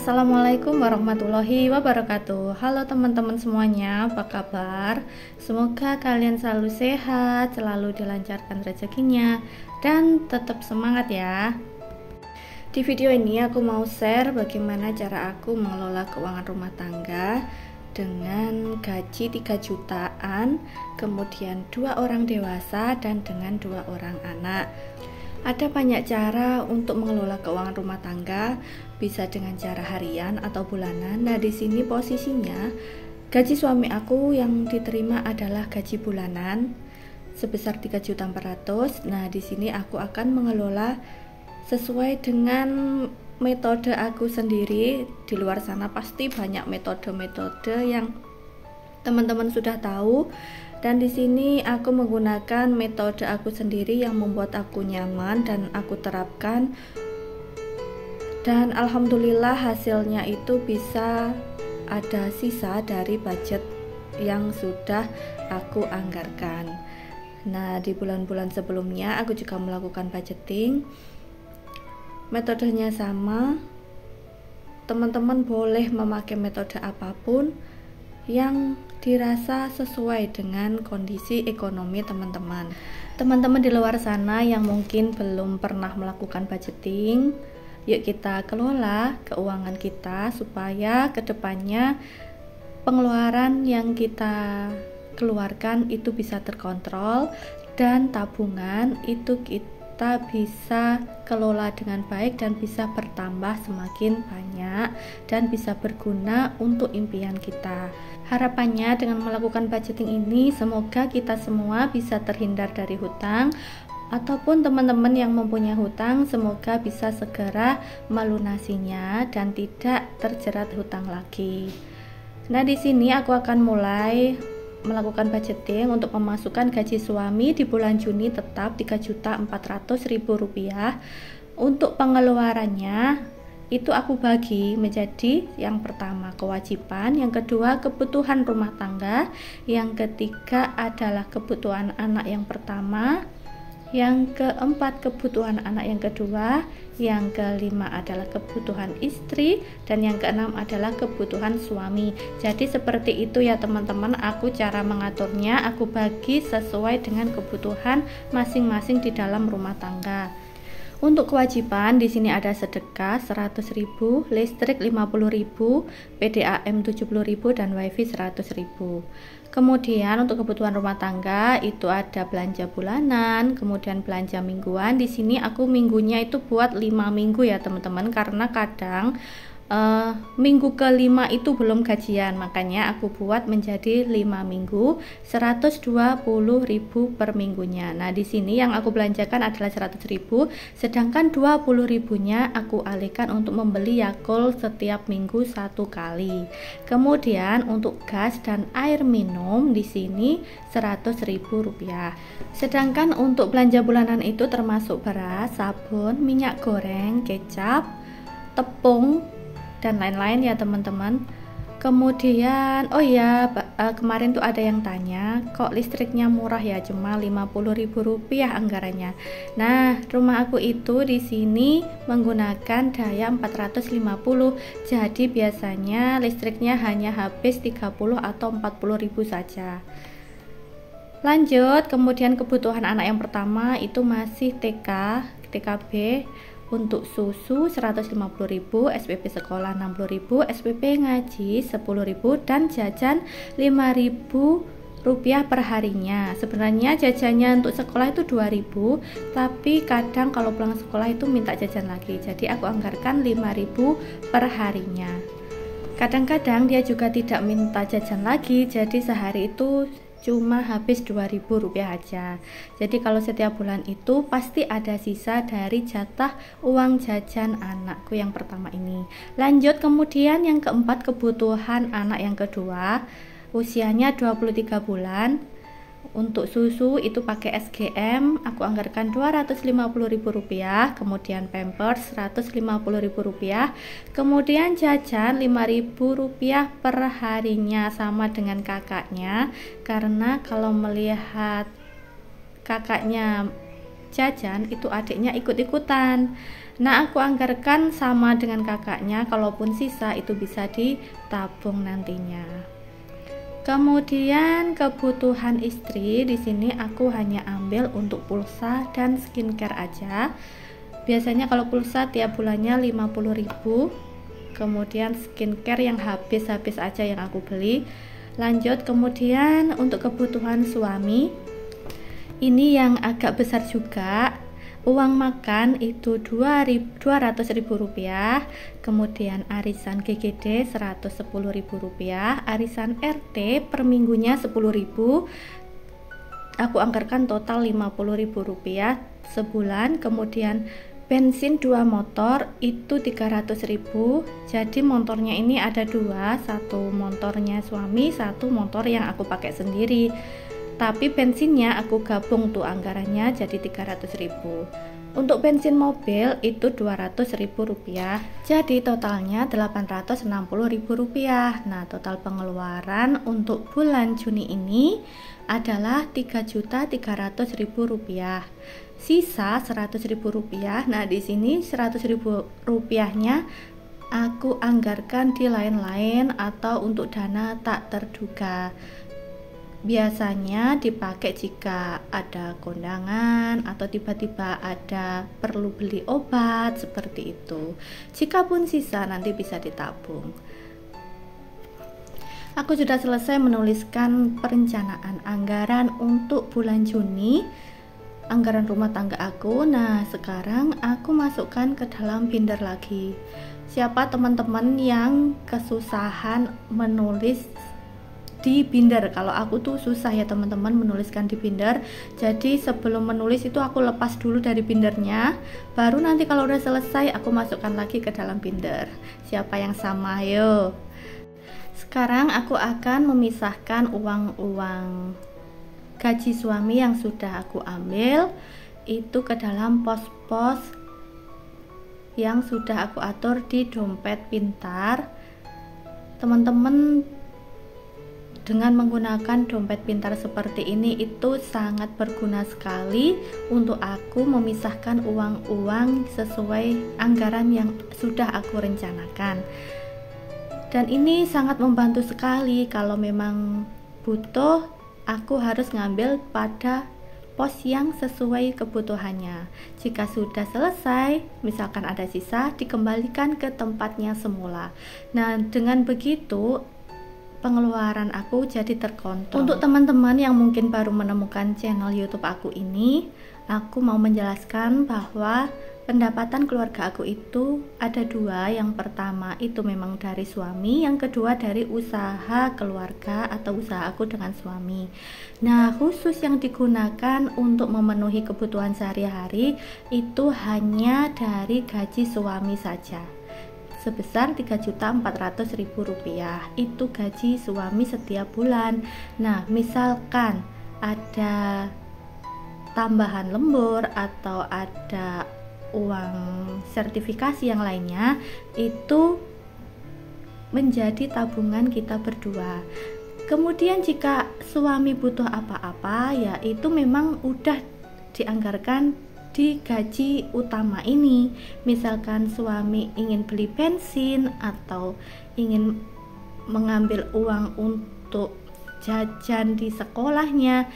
Assalamualaikum warahmatullahi wabarakatuh. Halo teman-teman semuanya, apa kabar? Semoga kalian selalu sehat, selalu dilancarkan rezekinya, dan tetap semangat ya. Di video ini aku mau share bagaimana cara aku mengelola keuangan rumah tangga dengan gaji 3 jutaan, kemudian 2 orang dewasa dan dengan 2 orang anak. Ada banyak cara untuk mengelola keuangan rumah tangga, bisa dengan cara harian atau bulanan. Nah, di sini posisinya gaji suami aku yang diterima adalah gaji bulanan sebesar 3.400.000. Nah, di sini aku akan mengelola sesuai dengan metode aku sendiri. Di luar sana pasti banyak metode-metode yang teman-teman sudah tahu. Dan di sini aku menggunakan metode aku sendiri yang membuat aku nyaman dan aku terapkan. Dan alhamdulillah hasilnya itu bisa ada sisa dari budget yang sudah aku anggarkan. Nah, di bulan-bulan sebelumnya aku juga melakukan budgeting. Metodenya sama. Teman-teman boleh memakai metode apapun yang dirasa sesuai dengan kondisi ekonomi teman-teman. Teman-teman di luar sana yang mungkin belum pernah melakukan budgeting, yuk kita kelola keuangan kita supaya kedepannya pengeluaran yang kita keluarkan itu bisa terkontrol dan tabungan itu kita bisa kelola dengan baik dan bisa bertambah semakin banyak dan bisa berguna untuk impian kita. Harapannya dengan melakukan budgeting ini semoga kita semua bisa terhindar dari hutang, ataupun teman-teman yang mempunyai hutang semoga bisa segera melunasinya dan tidak terjerat hutang lagi. Nah, di sini aku akan mulai melakukan budgeting untuk memasukkan gaji suami di bulan Juni tetap Rp3.400.000. Untuk pengeluarannya itu aku bagi menjadi yang pertama kewajiban, yang kedua kebutuhan rumah tangga, yang ketiga adalah kebutuhan anak yang pertama, yang keempat kebutuhan anak yang kedua, yang kelima adalah kebutuhan istri, dan yang keenam adalah kebutuhan suami. Jadi seperti itu ya teman-teman, aku cara mengaturnya aku bagi sesuai dengan kebutuhan masing-masing di dalam rumah tangga. Untuk kewajiban di sini ada sedekah 100.000, listrik 50.000, PDAM 70.000 dan WiFi 100.000. Kemudian untuk kebutuhan rumah tangga itu ada belanja bulanan, kemudian belanja mingguan. Di sini aku minggunya itu buat 5 minggu ya teman-teman, karena kadang minggu kelima itu belum gajian, makanya aku buat menjadi 5 minggu 120.000 per minggunya. Nah, di sini yang aku belanjakan adalah 100.000, sedangkan 20.000-nya aku alihkan untuk membeli Yakult setiap minggu 1 kali. Kemudian untuk gas dan air minum di sini Rp100.000. Sedangkan untuk belanja bulanan itu termasuk beras, sabun, minyak goreng, kecap, tepung dan lain-lain ya teman-teman. Kemudian kemarin tuh ada yang tanya kok listriknya murah ya, cuma Rp50.000 anggarannya. Nah, rumah aku itu di sini menggunakan daya 450, jadi biasanya listriknya hanya habis 30 atau 40.000 saja. Lanjut, kemudian kebutuhan anak yang pertama itu masih TKB. Untuk susu 150.000, SPP sekolah 60.000, SPP ngaji 10.000 dan jajan Rp5.000 per harinya. Sebenarnya jajannya untuk sekolah itu 2.000, tapi kadang kalau pulang sekolah itu minta jajan lagi. Jadi aku anggarkan 5.000 per harinya. Kadang-kadang dia juga tidak minta jajan lagi, jadi sehari itu cuma habis Rp2.000 aja. Jadi kalau setiap bulan itu pasti ada sisa dari jatah uang jajan anakku yang pertama ini. Lanjut, kemudian yang keempat kebutuhan anak yang kedua, usianya 23 bulan. Untuk susu itu pakai SGM, aku anggarkan Rp250.000, kemudian Pampers Rp150.000, kemudian jajan Rp5.000 per harinya sama dengan kakaknya, karena kalau melihat kakaknya jajan itu adiknya ikut-ikutan. Nah, aku anggarkan sama dengan kakaknya, kalaupun sisa itu bisa ditabung nantinya. Kemudian kebutuhan istri di sini aku hanya ambil untuk pulsa dan skincare aja. Biasanya kalau pulsa tiap bulannya 50.000. Kemudian skincare yang habis-habis aja yang aku beli. Lanjut, kemudian untuk kebutuhan suami, ini yang agak besar juga. Uang makan itu 200.000 rupiah. Kemudian arisan GGD 110.000 rupiah. Arisan RT per minggunya 10.000. Aku anggarkan total 50.000 rupiah sebulan. Kemudian bensin 2 motor itu 300.000. Jadi motornya ini ada 2, satu motornya suami, satu motor yang aku pakai sendiri. Tapi bensinnya aku gabung tuh anggarannya jadi 300.000. Untuk bensin mobil itu 200.000 rupiah. Jadi totalnya 860.000 rupiah. Nah, total pengeluaran untuk bulan Juni ini adalah 3.300.000 rupiah. Sisa 100.000 rupiah. Nah, di sini 100.000 rupiahnya aku anggarkan di lain-lain atau untuk dana tak terduga. Biasanya dipakai jika ada kondangan atau tiba-tiba ada perlu beli obat seperti itu. Jika pun sisa nanti bisa ditabung. Aku sudah selesai menuliskan perencanaan anggaran untuk bulan Juni, anggaran rumah tangga aku. Nah, sekarang aku masukkan ke dalam binder lagi. Siapa teman-teman yang kesusahan menulis di binder? Kalau aku tuh susah ya teman-teman menuliskan di binder. Jadi sebelum menulis itu aku lepas dulu dari bindernya, baru nanti kalau udah selesai aku masukkan lagi ke dalam binder. Siapa yang sama? Ayo. Sekarang aku akan memisahkan uang-uang gaji suami yang sudah aku ambil itu ke dalam pos-pos yang sudah aku atur di dompet pintar. Teman-teman, dengan menggunakan dompet pintar seperti ini itu sangat berguna sekali untuk aku memisahkan uang-uang sesuai anggaran yang sudah aku rencanakan. Dan ini sangat membantu sekali kalau memang butuh, aku harus ngambil pada pos yang sesuai kebutuhannya. Jika sudah selesai, misalkan ada sisa, dikembalikan ke tempatnya semula. Nah, dengan begitu pengeluaran aku jadi terkontrol. Untuk teman-teman yang mungkin baru menemukan channel YouTube aku ini, aku mau menjelaskan bahwa pendapatan keluarga aku itu ada 2. Yang pertama itu memang dari suami, yang kedua dari usaha keluarga atau usaha aku dengan suami. Nah, khusus yang digunakan untuk memenuhi kebutuhan sehari-hari itu hanya dari gaji suami saja, sebesar 3.400.000 rupiah. Itu gaji suami setiap bulan. Nah, misalkan ada tambahan lembur atau ada uang sertifikasi yang lainnya, itu menjadi tabungan kita berdua. Kemudian jika suami butuh apa-apa, ya itu memang udah dianggarkan di gaji utama ini. Misalkan suami ingin beli bensin atau ingin mengambil uang untuk jajan di sekolahnya,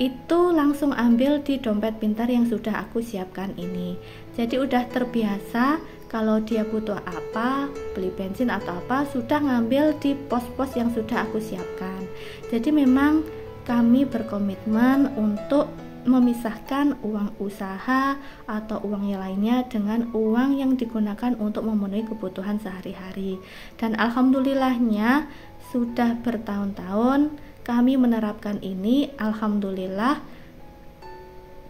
itu langsung ambil di dompet pintar yang sudah aku siapkan ini. Jadi udah terbiasa kalau dia butuh apa, beli bensin atau apa, sudah ngambil di pos-pos yang sudah aku siapkan. Jadi memang kami berkomitmen untuk memisahkan uang usaha atau uang yang lainnya dengan uang yang digunakan untuk memenuhi kebutuhan sehari-hari. Dan alhamdulillahnya sudah bertahun-tahun kami menerapkan ini. Alhamdulillah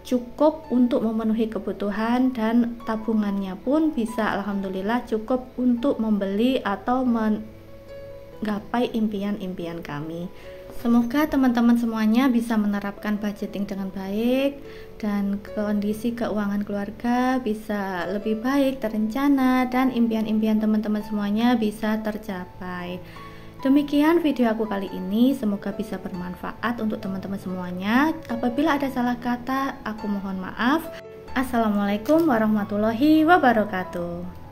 cukup untuk memenuhi kebutuhan dan tabungannya pun bisa alhamdulillah cukup untuk membeli atau menggapai impian-impian kami. Semoga teman-teman semuanya bisa menerapkan budgeting dengan baik dan kondisi keuangan keluarga bisa lebih baik, terencana, dan impian-impian teman-teman semuanya bisa tercapai. Demikian video aku kali ini, semoga bisa bermanfaat untuk teman-teman semuanya. Apabila ada salah kata, aku mohon maaf. Assalamualaikum warahmatullahi wabarakatuh.